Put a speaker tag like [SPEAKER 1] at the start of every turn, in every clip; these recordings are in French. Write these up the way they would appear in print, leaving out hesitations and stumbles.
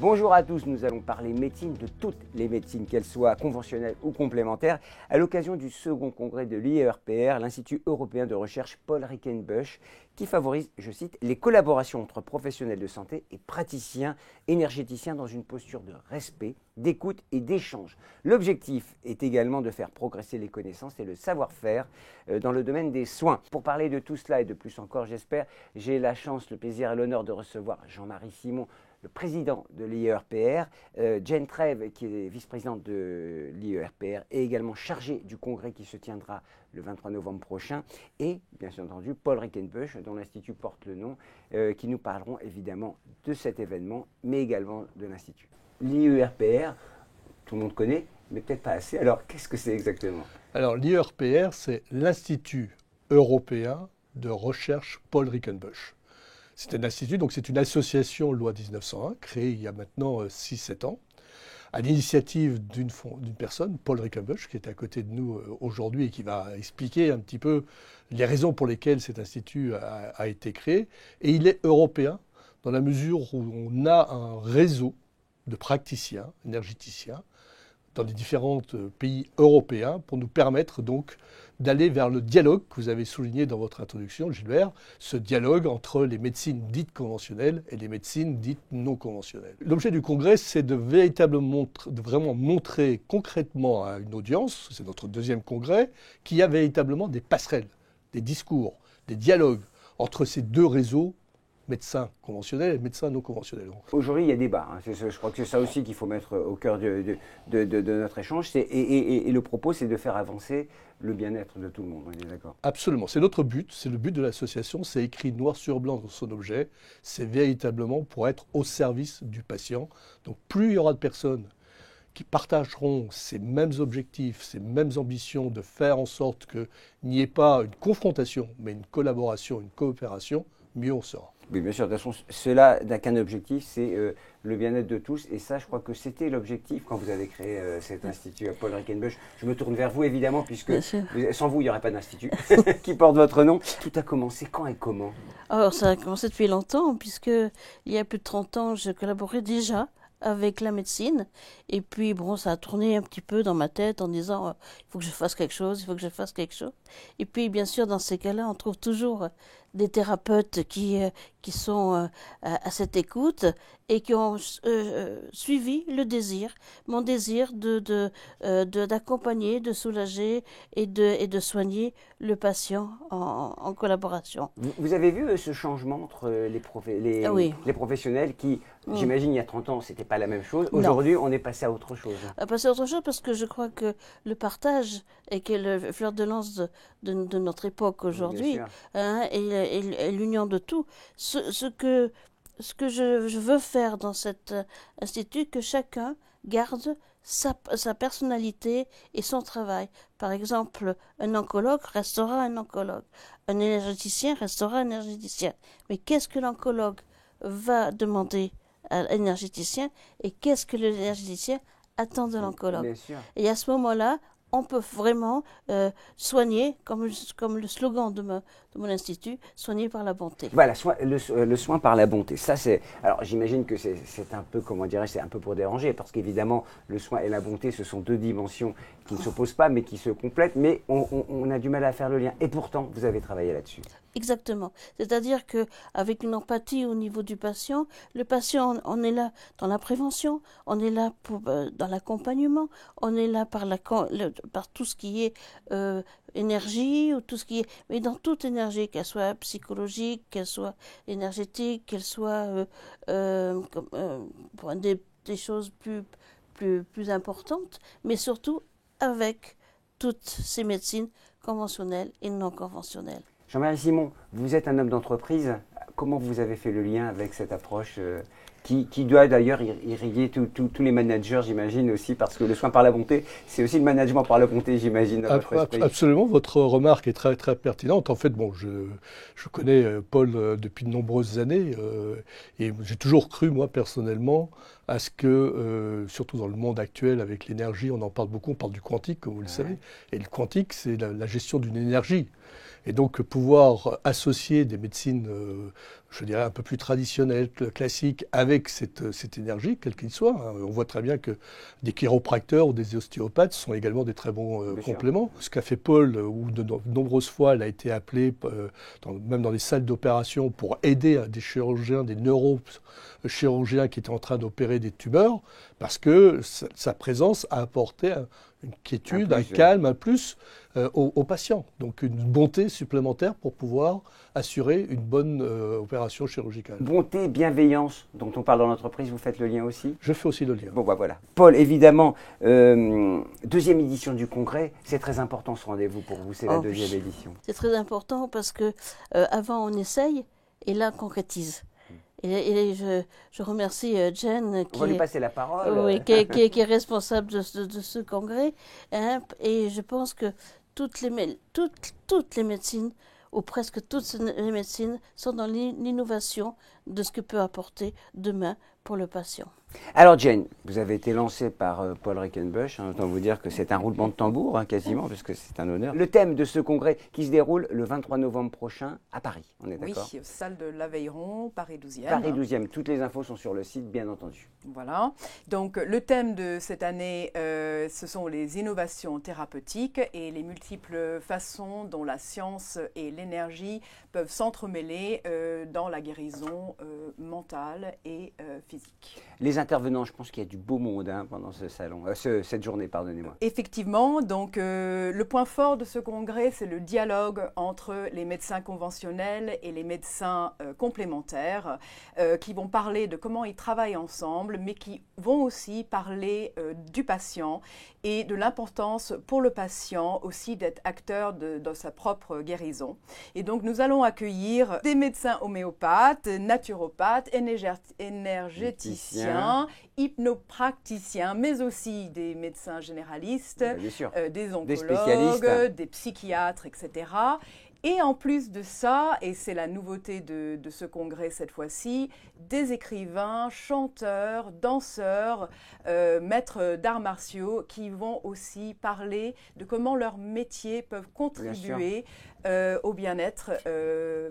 [SPEAKER 1] Bonjour à tous, nous allons parler médecine, de toutes les médecines, qu'elles soient conventionnelles ou complémentaires, à l'occasion du second congrès de l'IERPR, l'Institut européen de recherche Paul Rickenbusch, qui favorise, je cite, les collaborations entre professionnels de santé et praticiens énergéticiens dans une posture de respect, d'écoute et d'échange. L'objectif est également de faire progresser les connaissances et le savoir-faire dans le domaine des soins. Pour parler de tout cela et de plus encore, j'espère, j'ai la chance, le plaisir et l'honneur de recevoir Jean-Marie Simon, le président de l'IERPR, Jane Trèves, qui est vice-présidente de l'IERPR et également chargée du congrès qui se tiendra le 23 novembre prochain, et bien entendu Paul Rickenbusch, dont l'Institut porte le nom, qui nous parleront évidemment de cet événement, mais également de l'Institut. L'IERPR, tout le monde connaît, mais peut-être pas assez. Alors, qu'est-ce que c'est exactement?
[SPEAKER 2] Alors, l'IERPR, c'est l'Institut européen de recherche Paul Rickenbusch. C'est un institut, donc c'est une association loi 1901, créée il y a maintenant 6-7 ans, à l'initiative d'une personne, Paul Rickenbusch, qui est à côté de nous aujourd'hui et qui va expliquer un petit peu les raisons pour lesquelles cet institut a été créé. Et il est européen dans la mesure où on a un réseau de praticiens, énergéticiens, dans les différents pays européens pour nous permettre donc d'aller vers le dialogue que vous avez souligné dans votre introduction, Gilbert, ce dialogue entre les médecines dites conventionnelles et les médecines dites non conventionnelles. L'objet du congrès, c'est de vraiment montrer concrètement à une audience, c'est notre deuxième congrès, qu'il y a véritablement des passerelles, des discours, des dialogues entre ces deux réseaux, médecins conventionnels et médecins non conventionnels.
[SPEAKER 1] Aujourd'hui, il y a débat. Je crois que c'est ça aussi qu'il faut mettre au cœur de notre échange. Et le propos, c'est de faire avancer le bien-être de tout le monde. On est d'accord?
[SPEAKER 2] Absolument. C'est notre but. C'est le but de l'association. C'est écrit noir sur blanc dans son objet. C'est véritablement pour être au service du patient. Donc, plus il y aura de personnes qui partageront ces mêmes objectifs, ces mêmes ambitions de faire en sorte qu'il n'y ait pas une confrontation, mais une collaboration, une coopération, mieux on sera.
[SPEAKER 1] Oui, bien sûr. De toute façon, cela n'a qu'un objectif, c'est le bien-être de tous. Et ça, je crois que c'était l'objectif quand vous avez créé cet institut à Paul Rickenbusch. Je me tourne vers vous, évidemment, puisque sans vous, il n'y aurait pas d'institut qui porte votre nom. Tout a commencé quand et comment?
[SPEAKER 3] Alors, ça a commencé depuis longtemps, puisque il y a plus de 30 ans, je collaborais déjà avec la médecine. Et puis, bon, ça a tourné un petit peu dans ma tête en disant il faut que je fasse quelque chose, il faut que je fasse quelque chose. Et puis, bien sûr, dans ces cas-là, on trouve toujours des thérapeutes qui sont à cette écoute et qui ont suivi le désir, mon désir d'accompagner, de soulager et de soigner le patient en collaboration.
[SPEAKER 1] Vous avez vu ce changement entre les professionnels qui, j'imagine, il y a 30 ans, ce n'était pas la même chose. Aujourd'hui, on est passé à autre chose.
[SPEAKER 3] Passer à autre chose parce que je crois que le partage est le fleur de lance de notre époque aujourd'hui, et l'union de tout. Ce que je veux faire dans cet institut, que chacun garde sa personnalité et son travail. Par exemple, un oncologue restera un oncologue, un énergéticien restera un énergéticien. Mais qu'est-ce que l'oncologue va demander à l'énergéticien et qu'est-ce que l'énergéticien attend de l'oncologue? Et à ce moment-là, on peut vraiment soigner, comme le slogan de mon institut, soigner par la bonté.
[SPEAKER 1] Voilà, le soin par la bonté. Ça, alors, j'imagine que c'est un peu, comment dirais-je, c'est un peu pour déranger, parce qu'évidemment, le soin et la bonté, ce sont deux dimensions qui ne s'opposent pas, mais qui se complètent, mais on a du mal à faire le lien. Et pourtant, vous avez travaillé là-dessus.
[SPEAKER 3] Exactement. C'est-à-dire qu'avec une empathie au niveau du patient, le patient, on est là dans la prévention, on est là dans l'accompagnement, on est là par tout ce qui est énergie, ou tout ce qui est, mais dans toute énergie, qu'elle soit psychologique, qu'elle soit énergétique, qu'elle soit pour des choses plus importantes, mais surtout avec toutes ces médecines conventionnelles et non conventionnelles.
[SPEAKER 1] Jean-Marie Simon, vous êtes un homme d'entreprise. Comment vous avez fait le lien avec cette approche qui doit d'ailleurs irriguer tous les managers, j'imagine aussi, parce que le soin par la bonté, c'est aussi le management par la bonté, j'imagine.
[SPEAKER 2] Absolument, votre remarque est très, très pertinente. En fait, bon, je connais Paul depuis de nombreuses années et j'ai toujours cru, moi, personnellement, à ce que, surtout dans le monde actuel avec l'énergie, on en parle beaucoup, on parle du quantique, comme vous le savez. Et le quantique, c'est la gestion d'une énergie. Et donc pouvoir associer des médecines, je dirais, un peu plus traditionnelles, classiques, avec cette énergie, quelle qu'il soit. Hein. On voit très bien que des chiropracteurs ou des ostéopathes sont également des très bons compléments. Ce qu'a fait Paul, où de nombreuses fois elle a été appelée, même dans les salles d'opération, pour aider des chirurgiens, des neurochirurgiens qui étaient en train d'opérer des tumeurs, parce que sa présence a apporté une quiétude, un calme, un plus aux patients. Donc une bonté supplémentaire pour pouvoir assurer une bonne opération chirurgicale.
[SPEAKER 1] Bonté, bienveillance, dont on parle dans l'entreprise, vous faites le lien aussi?
[SPEAKER 2] Je fais aussi le lien.
[SPEAKER 1] Bon, bah voilà. Paul, évidemment, deuxième édition du congrès, c'est très important ce rendez-vous pour vous, c'est la deuxième édition.
[SPEAKER 3] C'est très important parce que avant on essaye et là on concrétise. Et je remercie Jen
[SPEAKER 1] on va lui passer la parole.
[SPEAKER 3] Oui, qui est responsable de ce congrès. Hein, et je pense que toutes les médecines, ou presque toutes les médecines, sont dans l'innovation de ce que peut apporter demain pour le patient.
[SPEAKER 1] Alors Jane, vous avez été lancée par Paul Rickenbush, hein, autant vous dire que c'est un roulement de tambour, hein, quasiment, parce que c'est un honneur. Le thème de ce congrès qui se déroule le 23 novembre prochain à Paris, on est d'accord?
[SPEAKER 4] Oui, salle de l'Aveyron, Paris 12e.
[SPEAKER 1] Paris 12e, toutes les infos sont sur le site, bien entendu.
[SPEAKER 4] Voilà, donc le thème de cette année, ce sont les innovations thérapeutiques et les multiples façons dont la science et l'énergie peuvent s'entremêler dans la guérison mentale et physique.
[SPEAKER 1] Les intervenants, je pense qu'il y a du beau monde hein, pendant ce salon, cette journée, pardonnez-moi.
[SPEAKER 4] Effectivement, donc le point fort de ce congrès, c'est le dialogue entre les médecins conventionnels et les médecins complémentaires qui vont parler de comment ils travaillent ensemble, mais qui vont aussi parler du patient et de l'importance pour le patient aussi d'être acteur de sa propre guérison. Et donc nous allons accueillir des médecins homéopathes, naturopathes, énergéticiens, hypnopraticiens, mais aussi des médecins généralistes, des oncologues, des psychiatres, etc. Et en plus de ça, et c'est la nouveauté de ce congrès cette fois-ci, des écrivains, chanteurs, danseurs, maîtres d'arts martiaux qui vont aussi parler de comment leurs métiers peuvent contribuer au bien-être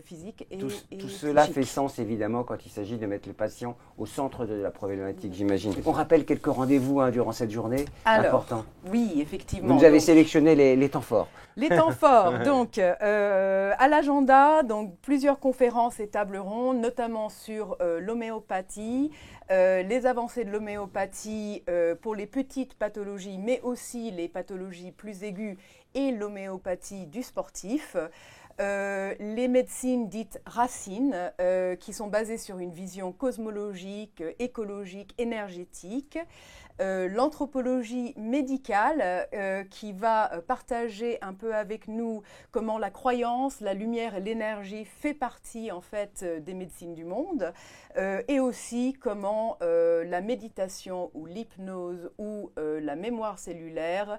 [SPEAKER 4] physique et
[SPEAKER 1] tout cela fait sens évidemment quand il s'agit de mettre le patient au centre de la problématique, j'imagine. On rappelle quelques rendez-vous hein, durant cette journée importants.
[SPEAKER 4] Oui, effectivement.
[SPEAKER 1] Vous nous avez sélectionné les temps forts.
[SPEAKER 4] Les temps forts, donc à l'agenda, donc plusieurs conférences et tables rondes, notamment sur l'homéopathie, les avancées de l'homéopathie pour les petites pathologies, mais aussi les pathologies plus aiguës et l'homéopathie du sportif. Les médecines dites racines, qui sont basées sur une vision cosmologique, écologique, énergétique. L'anthropologie médicale qui va partager un peu avec nous comment la croyance, la lumière et l'énergie fait partie en fait des médecines du monde et aussi comment la méditation ou l'hypnose ou la mémoire cellulaire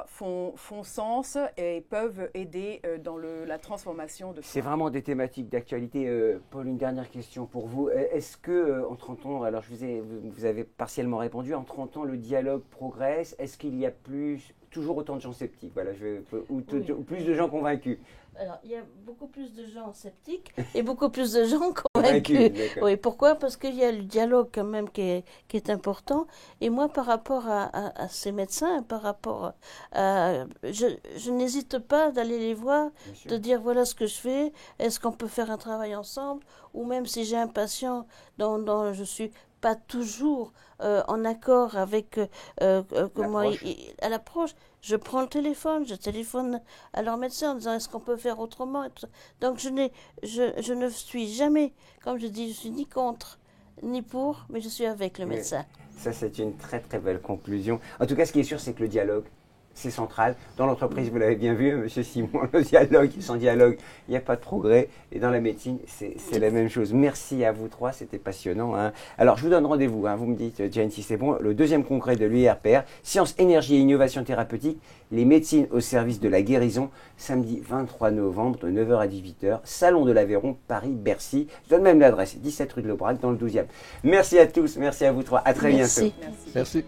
[SPEAKER 4] font sens et peuvent aider dans la transformation de soi.
[SPEAKER 1] C'est vraiment des thématiques d'actualité. Paul, une dernière question pour vous. Est-ce que en 30 ans, alors vous avez partiellement répondu, en 30 ans le dialogue progresse? Est-ce qu'il y a toujours autant de gens sceptiques ou plus de gens convaincus?
[SPEAKER 3] Alors, il y a beaucoup plus de gens sceptiques et beaucoup plus de gens convaincus. Oui, pourquoi? Parce qu'il y a le dialogue quand même qui est important. Et moi, par rapport à ces médecins, je n'hésite pas d'aller les voir, de dire voilà ce que je fais, est-ce qu'on peut faire un travail ensemble? Ou même si j'ai un patient dont je suis pas toujours en accord avec comment à l'approche, je prends le téléphone, je téléphone à leur médecin en disant est-ce qu'on peut faire autrement et tout ça. Donc je ne suis jamais, comme je dis, je suis ni contre ni pour, mais je suis avec le médecin.
[SPEAKER 1] Ça c'est une très très belle conclusion. En tout cas, ce qui est sûr, c'est que le dialogue, c'est central. Dans l'entreprise, vous l'avez bien vu, Monsieur Simon, le dialogue, sans dialogue, il n'y a pas de progrès. Et dans la médecine, c'est la même chose. Merci à vous trois, c'était passionnant. Hein. Alors, je vous donne rendez-vous, hein, vous me dites, Jane, si c'est bon, le deuxième congrès de l'UIRPR, Sciences, Énergie et Innovation Thérapeutique, les médecines au service de la guérison, samedi 23 novembre, de 9h à 18h, Salon de l'Aveyron, Paris-Bercy. Je donne même l'adresse, 17 rue de l'Aubrac, dans le 12e. Merci à tous, merci à vous trois, à très bientôt.
[SPEAKER 2] Merci.